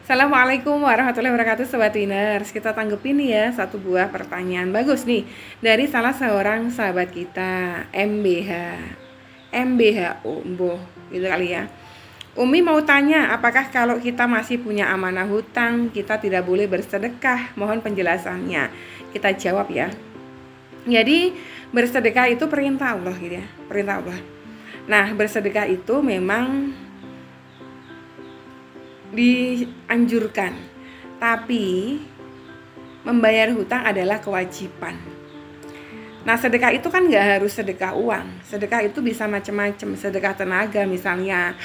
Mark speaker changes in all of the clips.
Speaker 1: Assalamualaikum warahmatullahi wabarakatuh Sobat Winners. Kita tanggepin nih ya satu buah pertanyaan bagus nih dari salah seorang sahabat kita, MBH Umbo gitu kali ya. Umi mau tanya, apakah kalau kita masih punya amanah hutang kita tidak boleh bersedekah? Mohon penjelasannya. Kita jawab ya. Jadi bersedekah itu perintah Allah gitu ya, perintah Allah. Nah, bersedekah itu memang dianjurkan, tapi membayar hutang adalah kewajiban. Nah, sedekah itu kan nggak harus sedekah uang. Sedekah itu bisa macam-macam. Sedekah tenaga misalnya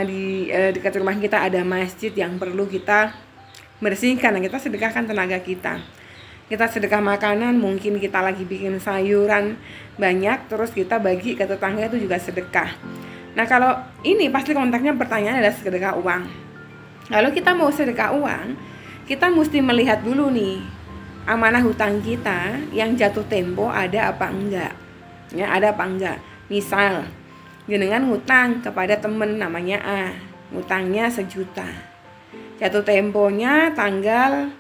Speaker 1: di dekat rumah kita ada masjid yang perlu kita bersihkan, nah kita sedekahkan tenaga kita. Kita sedekah makanan, mungkin kita lagi bikin sayuran banyak terus kita bagi ke tetangga, itu juga sedekah. Nah, kalau ini pasti konteksnya pertanyaan adalah sedekah uang. Kalau kita mau sedekah uang, kita mesti melihat dulu nih amanah hutang kita yang jatuh tempo ada apa enggak. Ya, ada apa enggak. Misal, jenengan ngutang kepada temen namanya A, ngutangnya 1 juta. Jatuh temponya tanggal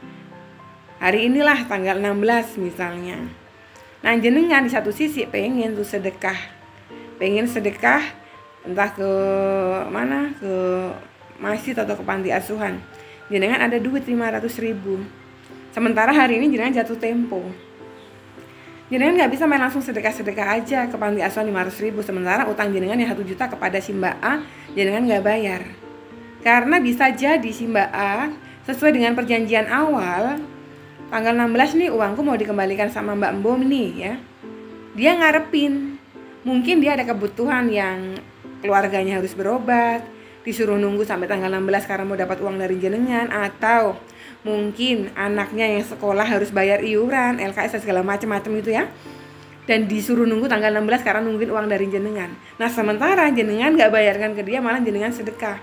Speaker 1: hari inilah tanggal 16 misalnya. Nah, jenengan di satu sisi pengen tuh sedekah. Pengen sedekah entah ke mana, ke masjid atau ke panti asuhan. Jenengan ada duit 500.000. Sementara hari ini jenengan jatuh tempo. Jenengan nggak bisa main langsung sedekah-sedekah aja ke panti asuhan 500.000. Sementara utang jenengan yang 1 juta kepada si Mbak A, jenengan nggak bayar. Karena bisa jadi si Mbak A sesuai dengan perjanjian awal, tanggal 16 nih uangku mau dikembalikan sama Mbak Mbom nih ya. Dia ngarepin, mungkin dia ada kebutuhan yang keluarganya harus berobat, disuruh nunggu sampai tanggal 16 karena mau dapat uang dari jenengan, atau mungkin anaknya yang sekolah harus bayar iuran, LKS segala macam-macam itu ya, dan disuruh nunggu tanggal 16 karena nungguin uang dari jenengan. Nah, sementara jenengan nggak bayarkan ke dia, malah jenengan sedekah.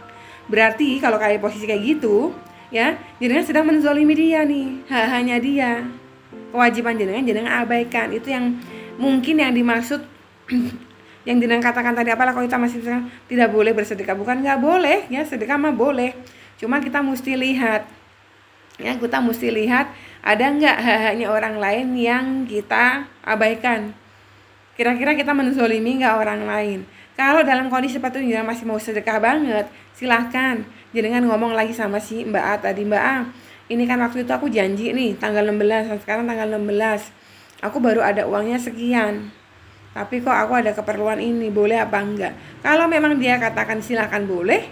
Speaker 1: Berarti kalau kayak posisi kayak gitu ya, jenengan sedang menzolimi dia nih, hanya dia, kewajiban jenengan abaikan. Itu yang mungkin yang dimaksud yang jenengan katakan tadi, apalah kalau kita masih tidak boleh bersedekah. Bukan nggak boleh ya, sedekah mah boleh, cuma kita mesti lihat ya, kita mesti lihat ada nggak hanya orang lain yang kita abaikan. Kira-kira kita menzolimi nggak orang lain. Kalau dalam kondisi seperti itu masih mau sedekah banget, silahkan jenengan ngomong lagi sama si Mbak A tadi, Mbak A, ini kan waktu itu aku janji nih tanggal 16, sekarang tanggal 16 aku baru ada uangnya sekian, tapi kok aku ada keperluan ini, boleh apa enggak? Kalau memang dia katakan silakan boleh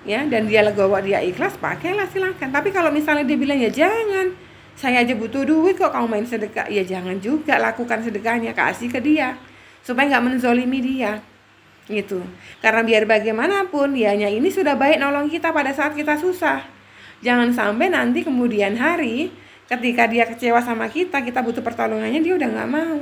Speaker 1: ya, dan dia legowo, dia ikhlas, pakailah silakan. Tapi kalau misalnya dia bilang ya jangan, saya aja butuh duit kok kamu main sedekah, ya jangan juga, lakukan sedekahnya, kasih ke dia supaya nggak menzolimi dia gitu. Karena biar bagaimanapun dianya ini sudah baik nolong kita pada saat kita susah. Jangan sampai nanti kemudian hari ketika dia kecewa sama kita butuh pertolongannya, dia udah nggak mau.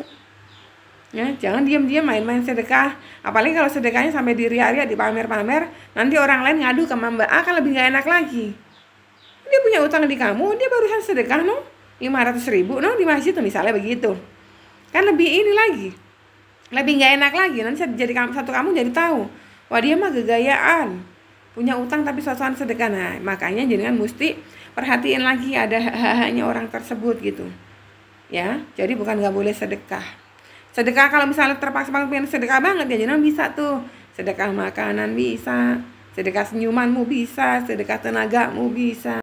Speaker 1: Ya, jangan diam-diam main-main sedekah. Apalagi kalau sedekahnya sampai diriak-riak, dipamer-pamer, nanti orang lain ngadu ke Mbak A kan lebih gak enak lagi. Dia punya utang di kamu, dia barusan sedekah 500.000 di masjid tuh misalnya begitu. Kan lebih ini lagi, lebih gak enak lagi. Nanti jadi satu kamu jadi tahu, wah dia mah gegayaan, punya utang tapi sosokan sedekah. Nah, makanya jenengan mesti perhatiin lagi ada hak-haknya orang tersebut gitu. Ya, jadi bukan gak boleh sedekah. Sedekah kalau misalnya terpaksa pengen sedekah banget ya jenengan bisa tuh sedekah makanan, bisa sedekah senyumanmu, bisa sedekah tenagamu, bisa.